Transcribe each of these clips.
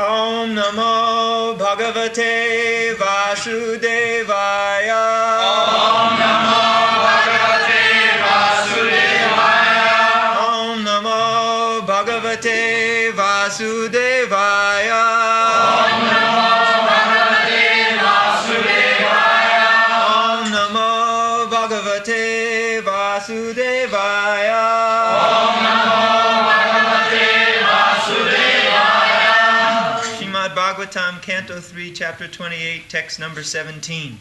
Om Namo Bhagavate Vasudevaya. Om Namo Bhagavate Vasudevaya. Om Namo Bhagavate Vasudevaya. Om Namo Bhagavate Vasudevaya. Om Namo Bhagavate Vasudevaya. Om Namo Bhagavate Vasudevaya. Srimad Bhagavatam, Canto 3, Chapter 28, Text number 17.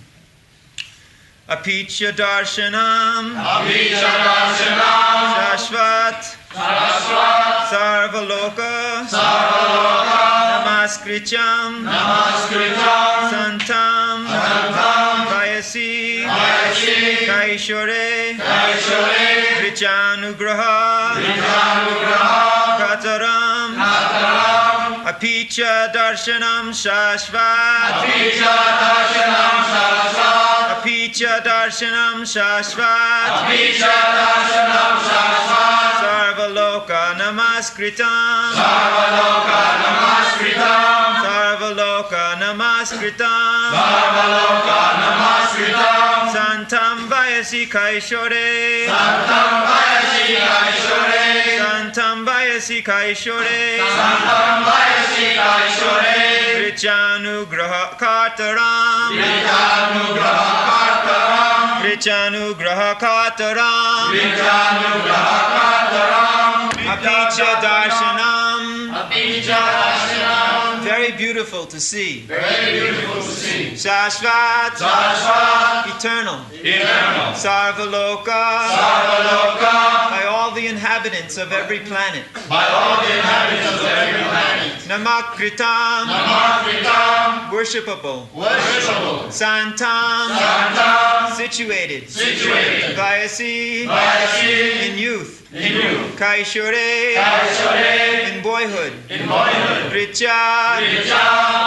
Apicha Darshanam Apicha Darshanam Shashvat Saraswat Sarvaloka Sarvaloka Namaskrityam Namaskritam Santam Santam Vayasi Vayasi Kaishore Kaishore Vrichanugraha Vidyanugraha Kataram Nataram Apicha Darshanam Shashvat Apicha Darshanam Saraswat Apicha Darshanam Shashvat Apicha Darshanam Saraswat Sarvaloka Namaskritam Sarvaloka Namaskritam Sarvaloka Namaskritam Sarvaloka Namaskritam Santam Vayasi Kaishore Santam Vayasi Kaishore Santam Vayasi Kaishore Santam Vayasi Kaishore Vrichanugraha Kataram Vidyanugraha Kartaram Vrichanugraha Kataram Vidyanugraha Kartaram Apicha Darshanam. Apicha Darshanam. Very beautiful to see. Very beautiful to see. Shashvat Saraswat Eternal Eternal Sarvaloka Sarvaloka by all the inhabitants of every planet. by all the inhabitants of every planet. Namakritam Namaskritam worshipable. worshipable. Santam Santam situated. situated. Vayasi Vayasi in youth. in youth. Kaishore Kaishore in boyhood. in boyhood. Richa Richa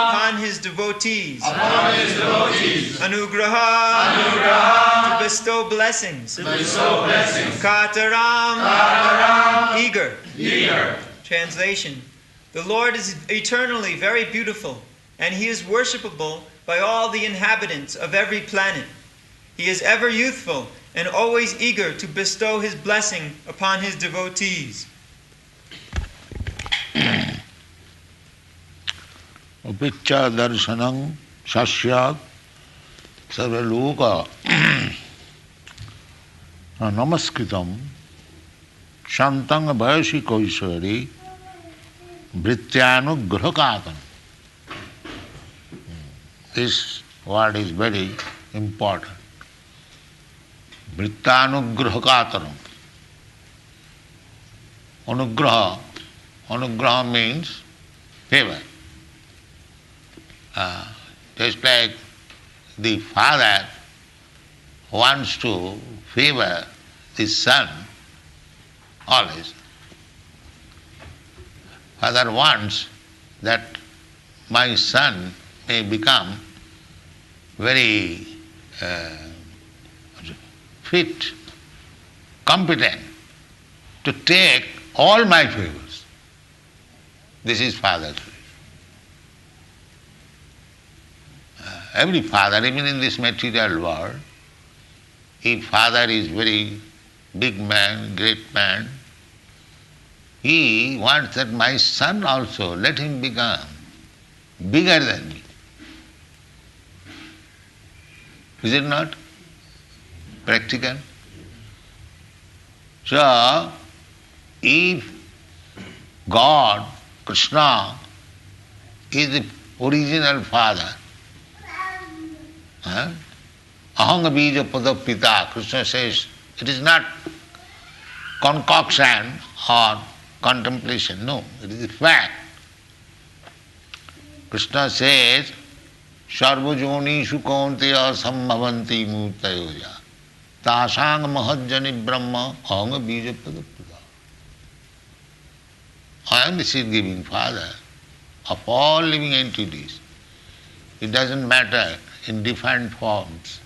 upon his devotees. upon his devotees. Anugraha Anugraha to bestow blessings. to bestow blessings. Kataram Kataram eager. eager. Translation: the Lord is eternally very beautiful, and He is worshipable by all the inhabitants of every planet. He is ever youthful and always eager to bestow His blessing upon His devotees. Apicha darshanam sasyat sarvaloka namaskritam shantang vayasi kaishari vrityanugrahakatan. This word is very important. Vrityanugrahakataram. Anugraha means favor. Just like the father wants to favor his son always. Father wants that my son may become very fit, competent to take all my favors. This is father's wish. Every father, even in this material world, if father is very big man, great man, he wants that my son also, let him become bigger than me. Is it not practical? So, if God, Krishna, is the original father, ahanga bija pada pita, Krishna says, it is not concoction or contemplation, no, it is a fact. Krishna says, sarvajonishu kaunteya sambhavanti murtayoja tasang mahajjani brahma ahanga bija pada pita. I am the seed-giving father of all living entities. It doesn't matter in different forms.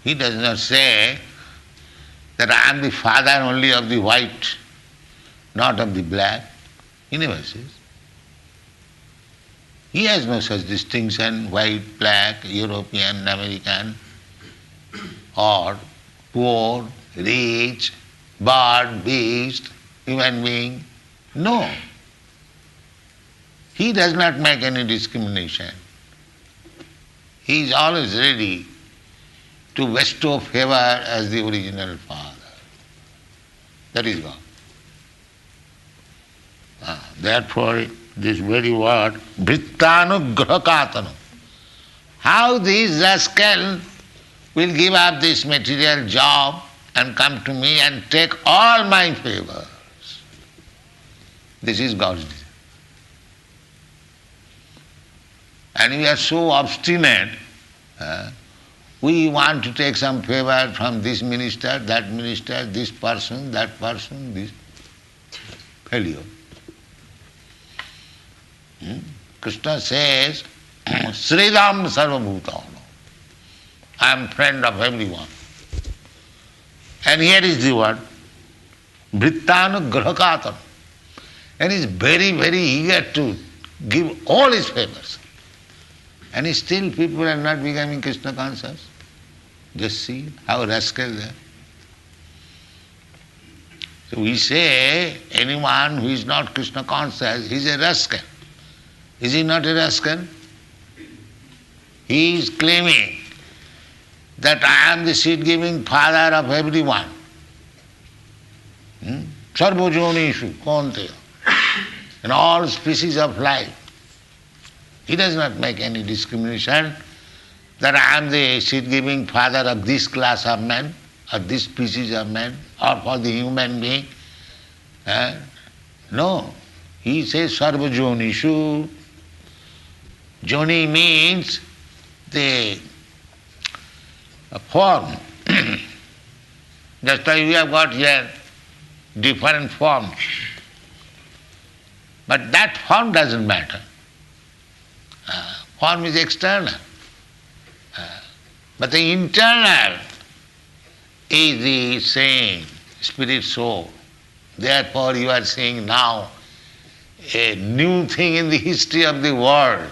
He does not say that I am the father only of the white, not of the black. He never says. He has no such distinction, white, black, European, American, or poor, rich, bird, beast, human being. No. He does not make any discrimination. He is always ready to bestow favor as the original Father. That is God. Therefore, this very word, Vrittanugrahakatanu. How this rascal will give up this material job and come to me and take all my favors. This is God's desire. And we are so obstinate, we want to take some favor from this minister, this person, this failure. Krishna says, Sridam Sarvabhutana. I am friend of everyone. And here is the word, Vrittanugrahakatana. And he is very, very eager to give all his favors. And still people are not becoming Krishna conscious. Just see how rascal they are. So we say anyone who is not Krishna conscious, he is a rascal. Is he not a rascal? He is claiming that I am the seed-giving father of everyone. Sarvajonishu, Kaunteya, in all species of life. He does not make any discrimination that I am the seed-giving father of this class of men, or this species of men, or for the human being. No. He says Sarvajonishu. Joni means the form. Just like we have got here different forms. But that form doesn't matter. Form is external. But the internal is the same, spirit soul. Therefore you are seeing now a new thing in the history of the world,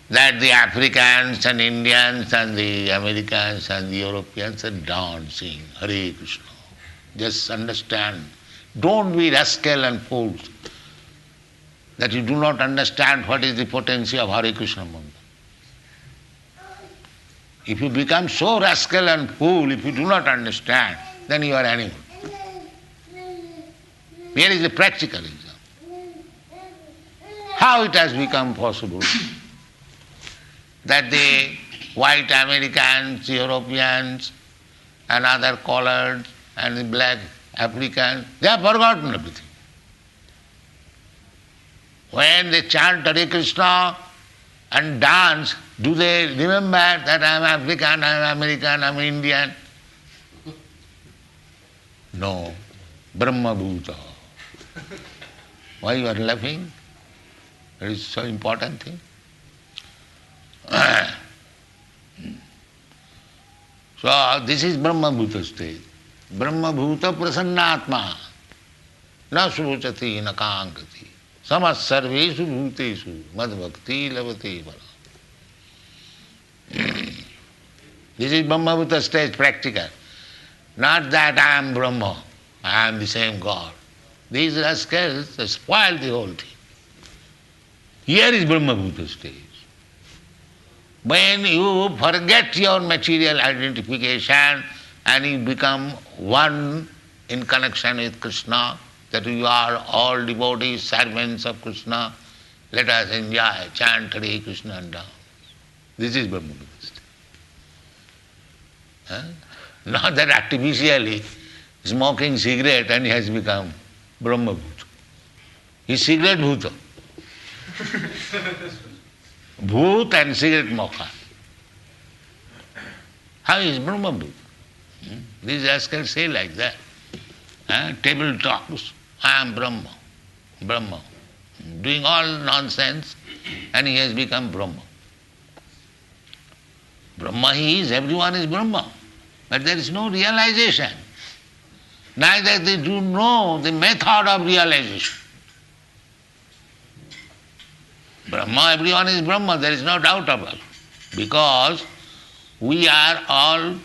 that the Africans and Indians and the Americans and the Europeans are dancing Hare Krishna. Just understand. Don't be rascal and fools that you do not understand what is the potency of Hare Krishna mantra. If you become so rascal and fool, if you do not understand, then you are animal. Here is a practical example. How it has become possible that the white Americans, Europeans, and other colored, and the black Africans, they have forgotten everything. When they chant Hare Krishna and dance, do they remember that I am African, I am American, I am Indian? No. Brahma Bhuta. Why you are laughing? It is so important thing. So this is Brahma Bhuta stage. Brahma Bhuta Prasannatma. Na suchati na kankati. Samas sarveshu bhuteshu mad bhakti lavate bala. This is Brahma Bhuta stage practical. Not that I am Brahma, I am the same God. These rascals spoil the whole thing. Here is Brahma Bhuta stage. When you forget your material identification and you become one in connection with Krishna, that you are all devotees, servants of Krishna, let us enjoy, chant Hare Krishna and dance. This is Brahma Bhuta stage. Not that artificially smoking cigarette and he has become Brahma Bhuta. He is cigarette Bhuta. Bhoot and cigarette mocha. How is Brahma Bhuta? These rascals say like that. Table talks, I am Brahma. Brahma. Doing all nonsense and he has become Brahma. Brahma he is, everyone is Brahma. But there is no realization. Neither they do know the method of realization. Brahma, everyone is Brahma, there is no doubt about it. Because we are all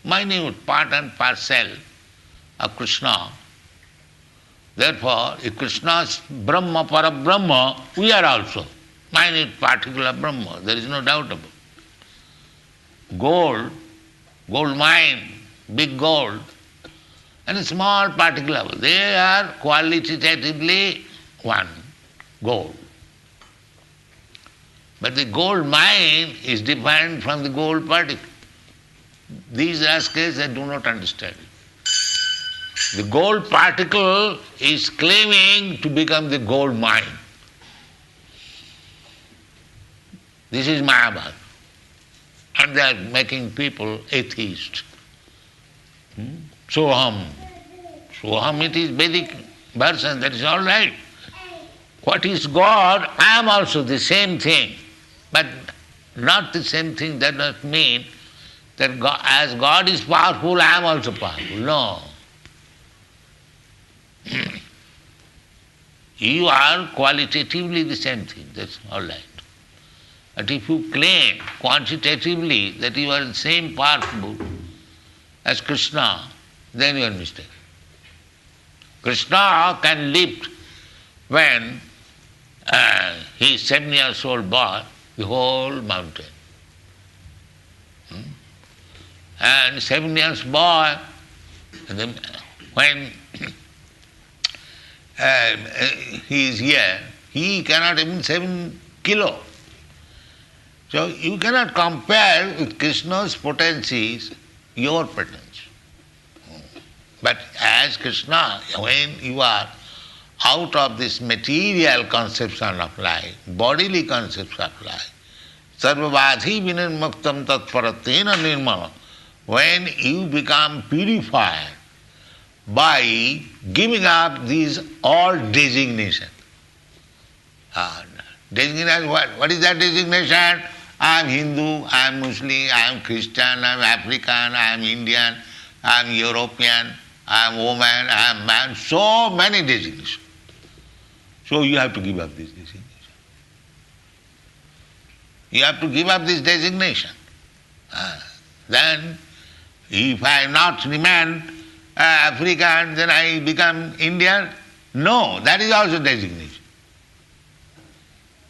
minute part and parcel of Krishna. Therefore, if Krishna is Brahma, Parabrahma, we are also minute particle of Brahma. There is no doubt about it. Gold mine, big gold, and a small particle of it. They are qualitatively one, gold. But the gold mine is different from the gold particle. These rascals, they do not understand it. The gold particle is claiming to become the gold mine. This is Mahabharata. And they are making people atheists. Soham. Soham, it is Vedic version, that is all right. What is God? I am also the same thing. But not the same thing does not mean that God, as God is powerful, I am also powerful. No. You are qualitatively the same thing, that's all right. But if you claim quantitatively that you are the same powerful as Krishna, then you are mistaken. Krishna can lift when he is 7 years old boy, the whole mountain. And 7 years boy, when he is here, he cannot even 7 kilo. So you cannot compare with Krishna's potencies your potency. But as Krishna, when you are out of this material conception of life, bodily conception of life, sarvavadhi vinirmuktam tatparatena nirmala, when you become purified by giving up these all designation. Designation, what is that designation? I am Hindu, I am Muslim, I am Christian, I am African, I am Indian, I am European, I am woman, I am man, so many designations. So you have to give up this designation. You have to give up this designation. Then, if I am not remain African, then I become Indian? No, that is also designation.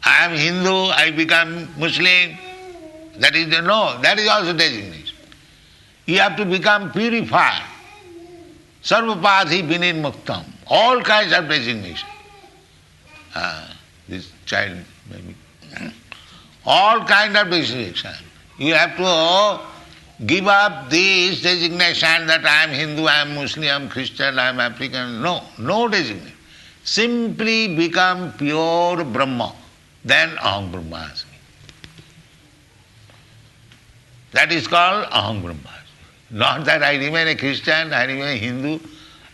I am Hindu, I become Muslim, that is also designation. You have to become purified. Sarvapadhi vinir muktam. All kinds of designation. This child maybe. All kinds of designation. You have to give up this designation that I am Hindu, I am Muslim, I am Christian, I am African. No designation. Simply become pure Brahma. Then Aham Brahmasmi. That is called Aham Brahmasmi. Not that I remain a Christian, I remain a Hindu,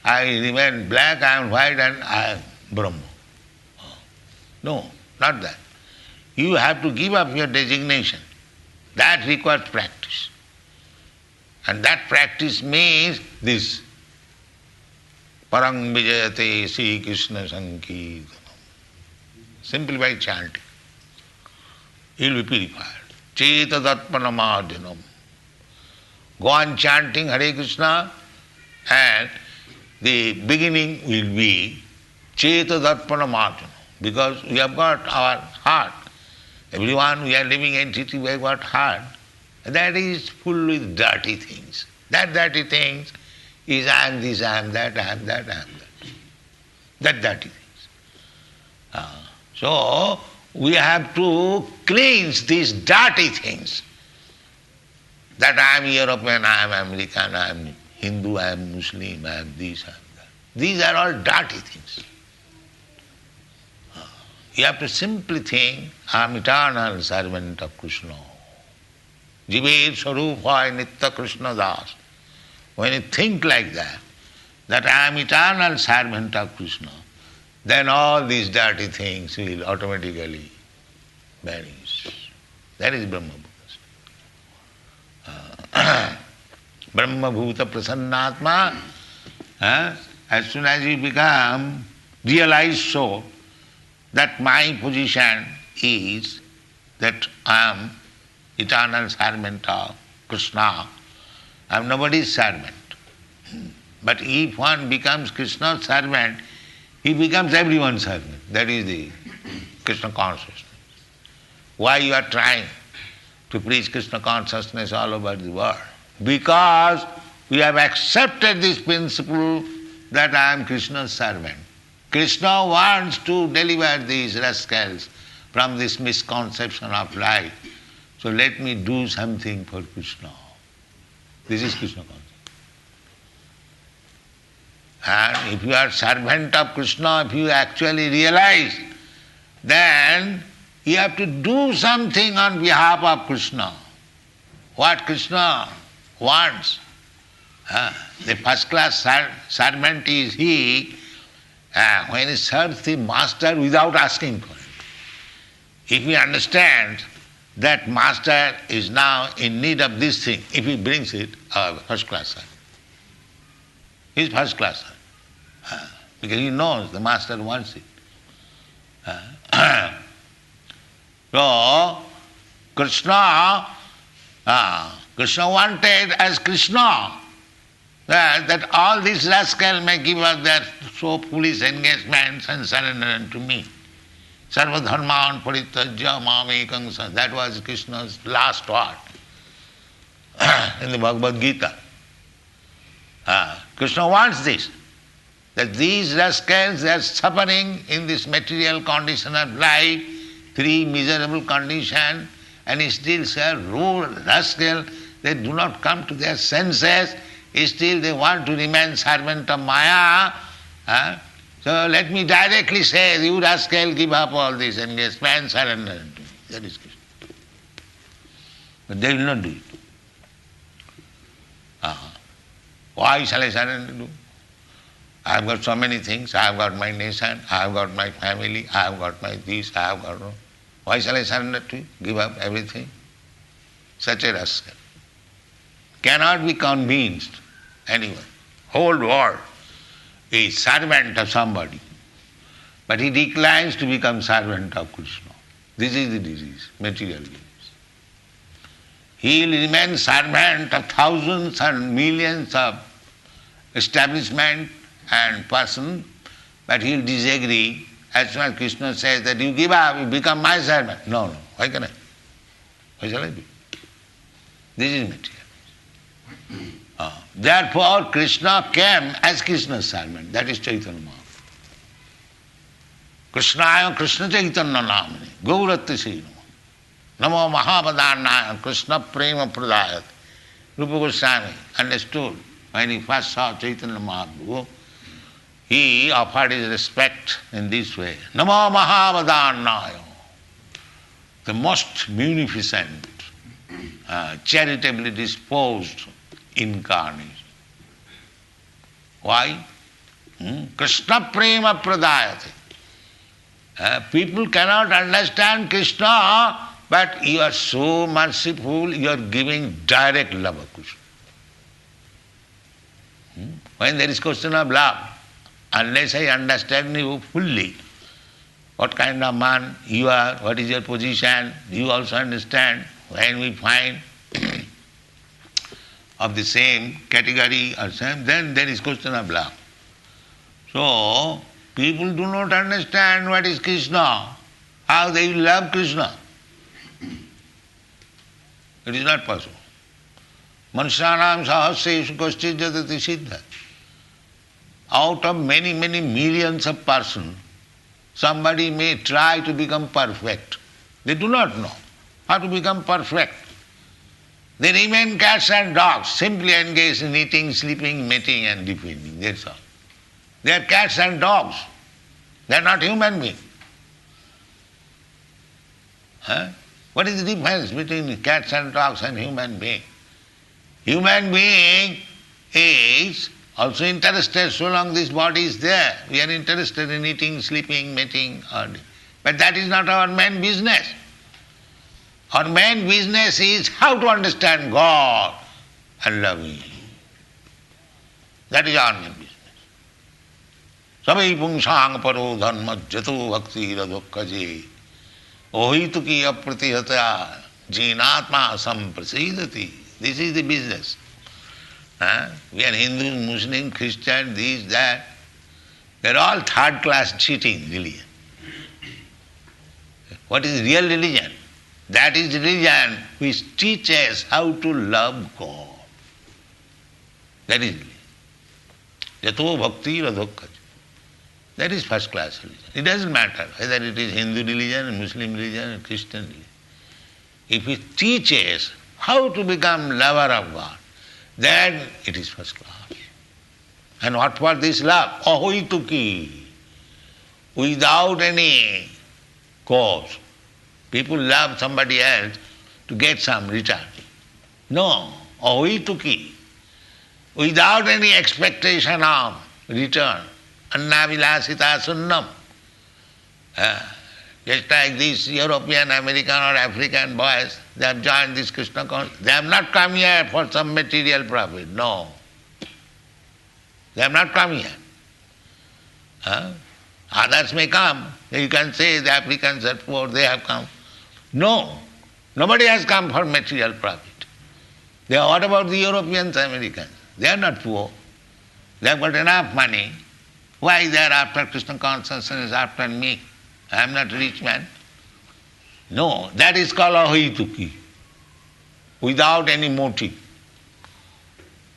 I remain black, I am white, and I am Brahma. No, not that. You have to give up your designation. That requires practice. And that practice means this. Parang vijayate Sri Krishna Sankirtanam. Simply by chanting. You will be purified. Cetadatpanamadyanam. Go on chanting Hare Krishna, and the beginning will be Cetadatpanamadyanam. Because we have got our heart. Everyone, we are living entity, we have got heart. That is full with dirty things. That dirty things is I am this, I am that, I am that, I am that. That dirty things. So, we have to cleanse these dirty things. That I am European, I am American, I am Hindu, I am Muslim, I am this, I am that. These are all dirty things. You have to simply think, I am eternal servant of Krishna. Jivet Sarupaya Nitya Krishna Das. When you think like that I am eternal servant of Krishna, then all these dirty things will automatically vanish. That is Brahma Bhuta. Brahma Bhuta Prasannatma. As soon as you become realized soul, then that my position is that I am eternal servant of Krishna. I am nobody's servant. But if one becomes Krishna's servant, he becomes everyone's servant. That is the Krishna consciousness. Why you are trying to preach Krishna consciousness all over the world? Because we have accepted this principle that I am Krishna's servant. Krishna wants to deliver these rascals from this misconception of life. So let me do something for Krishna. This is Krishna consciousness. And if you are servant of Krishna, if you actually realize, then you have to do something on behalf of Krishna. What Krishna wants. The first class servant is he when he serves the master without asking for it. If he understands that master is now in need of this thing, if he brings it, first class servant. He is first class servant. Because he knows the master wants it. So, Krishna wanted as Krishna that all these rascals may give up their so foolish engagements and surrender unto me. Sarva dharman parityajya mamekam sa. That was Krishna's last word in the Bhagavad Gita. Krishna wants this, that these rascals are suffering in this material condition of life, three miserable conditions, and he still say, rude rascal, they do not come to their senses, still they want to remain servant of Maya. So let me directly say, you rascal, give up all this engagement, surrender unto me. That is Krishna. But they will not do it. Why shall I surrender to? I have got so many things. I have got my nation, I have got my family, I have got my this, I have got no. Why shall I surrender to you? Give up everything? Such a rascal cannot be convinced anyone. Whole world is servant of somebody, but he declines to become servant of Krishna. This is the disease, material disease. He will remain servant of thousands and millions of establishment and person, but he will disagree as soon as Krishna says that you give up, you become my servant. No, why can I? Why shall I be? This is material. Therefore, Krishna came as Krishna's servant. That is Chaitanya Mahaprabhu. Krishnaya Krishna Chaitanya Namani Gauratta Sino Namo Mahabhadanaya Krishna Prema Pradayat. Rupa Goswami understood when he first saw Chaitanya Mahaprabhu, he offered his respect in this way. Namo Mahabhadanaya, the most munificent, charitably disposed incarnation. Why? Krishna Prema Pradayate. People cannot understand Krishna, but you are so merciful, you are giving direct love of Krishna. When there is question of love, unless I understand you fully, what kind of man you are, what is your position, you also understand. When we find of the same category or same, then there is question of love. So, people do not understand what is Krishna, how they will love Krishna. It is not possible. Manusyanam sahasreshu kaschid jadati siddha. Out of many, many millions of persons, somebody may try to become perfect. They do not know how to become perfect. They remain cats and dogs, simply engaged in eating, sleeping, mating and defending. That's all. They are cats and dogs. They are not human beings. What is the difference between cats and dogs and human being? Human being is also interested so long this body is there. We are interested in eating, sleeping, mating. But that is not our main business. Our main business is how to understand God and love Him. That is our main business. Sabai pungsang paro dharma jato bhakti radhokkaje. Ohituki apratihata jinatma samprasidati. This is the business. We are Hindus, Muslims, Christians, this, that. They are all third-class cheating religion. What is real religion? That is religion which teaches how to love God. That is religion. Jato bhakti radhokkaja. That is first-class religion. It doesn't matter whether it is Hindu religion, Muslim religion, or Christian religion. If it teaches how to become lover of God, then it is first class. And what was this love? Ahoituki. Without any cause. People love somebody else to get some return. No, ahoituki. Without any expectation of return. Annavilasita sunnam. Just like these European, American or African boys, they have joined this Krishna consciousness. They have not come here for some material profit. No. They have not come here. Others may come. You can say the Africans are poor, they have come. No. Nobody has come for material profit. What about the Europeans, Americans? They are not poor. They have got enough money. Why they are after Krishna consciousness, after me? I am not a rich man. No, that is called ahoituki. Without any motive.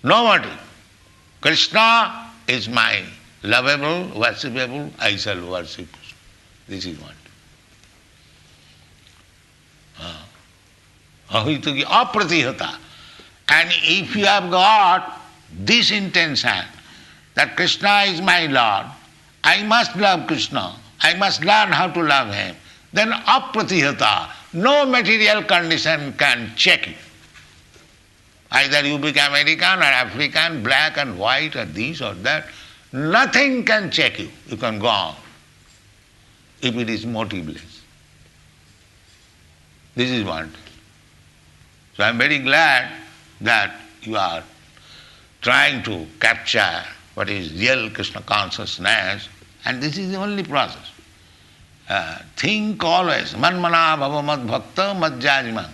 No motive. Krishna is my lovable, worshipable, I shall worship. This is what. Ahoituki apratihata. And if you have got this intention that Krishna is my Lord, I must love Krishna, I must learn how to love him, then apratihata, no material condition can check you. Either you become American or African, black and white or this or that, nothing can check you. You can go on if it is motiveless. This is one thing. So I am very glad that you are trying to capture what is real Krishna consciousness, and this is the only process. Think always, manmana bhava mad bhakta madjajman.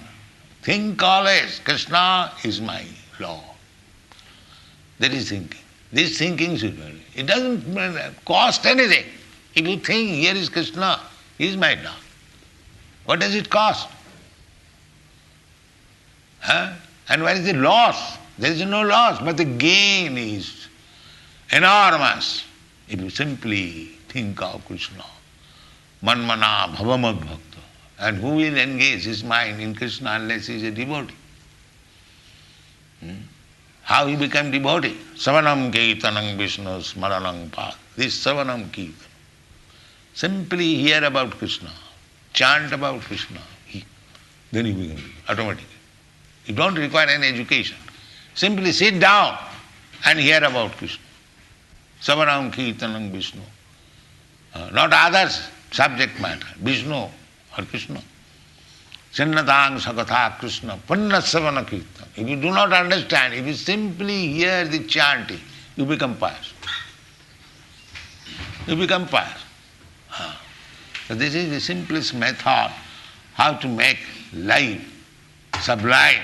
Think always, Krishna is my Lord. That is thinking. This thinking should be. It doesn't cost anything. If you think here is Krishna, he is my Lord. What does it cost? And what is the loss? There is no loss, but the gain is enormous if you simply think of Krishna. Manmana bhavamad bhakta. And who will engage his mind in Krishna unless he is a devotee? How he become devotee? Savanam kirtanam Vishnu smaranam pa. This savanam kirtan. Simply hear about Krishna, chant about Krishna, then you become automatically. You don't require any education. Simply sit down and hear about Krishna. Savanam kirtanam Vishnu. Not others subject matter. Vishnu or Krishna. Chinnatang sakatha Krishna. Pannasavana kirtan. If you do not understand, if you simply hear the chanting, you become pious. You become pious. So this is the simplest method how to make life sublime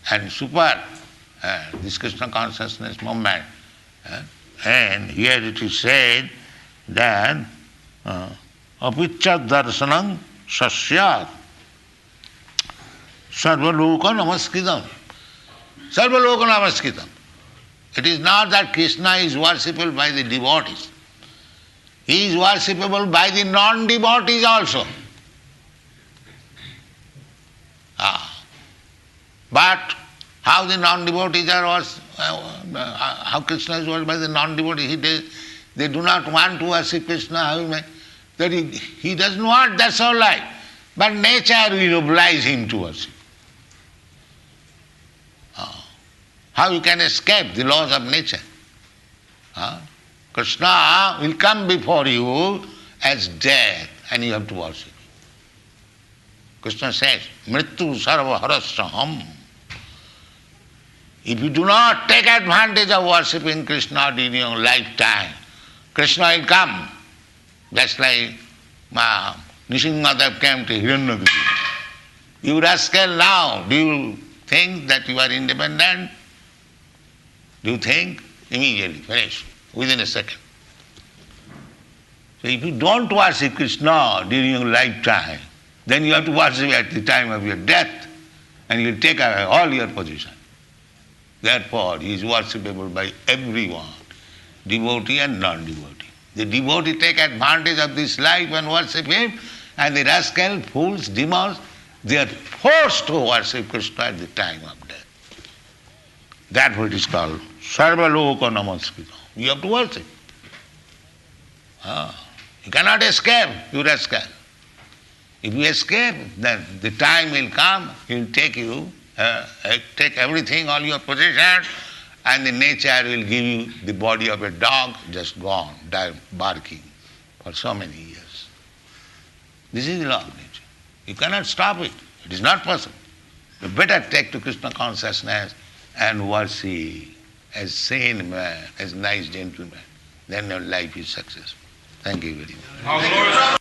and superb, this Krishna consciousness movement. And here it is said that apicca darshanam sasyat sarvaloka namaskritam. Sarvaloka namaskritam. It is not that Krishna is worshipable by the devotees. He is worshipable by the non-devotees also. But how the non-devotees are how Krishna is worshipped by the non-devotees, they do not want to worship Krishna, that he doesn't want, that's all right. But nature will oblige him to worship. How you can escape the laws of nature? Krishna will come before you as death and you have to worship him. Krishna says, Mrityu sarva harasaham. If you do not take advantage of worshipping Krishna in your lifetime, Krishna will come. Just like Nishingadev came to Hiranyagiri. You rascal now, do you think that you are independent? Do you think? Immediately, finish, within a second. So if you don't worship Krishna during your lifetime, then you have to worship at the time of your death, and you will take away all your position. Therefore, he is worshipable by everyone, devotee and non-devotee. The devotee take advantage of this life and worship him, and the rascal, fools, demons, they are forced to worship Krishna at the time of death. Therefore it is called Sarvaloka Namaskritam. You have to worship. You cannot escape, you rascal. If you escape, then the time will come, he will take you, take everything, all your possessions, and the nature will give you the body of a dog, just gone, barking for so many years. This is the law of nature. You cannot stop it. It is not possible. You better take to Krishna consciousness and worship as sane man, as nice gentleman. Then your life is successful. Thank you very much.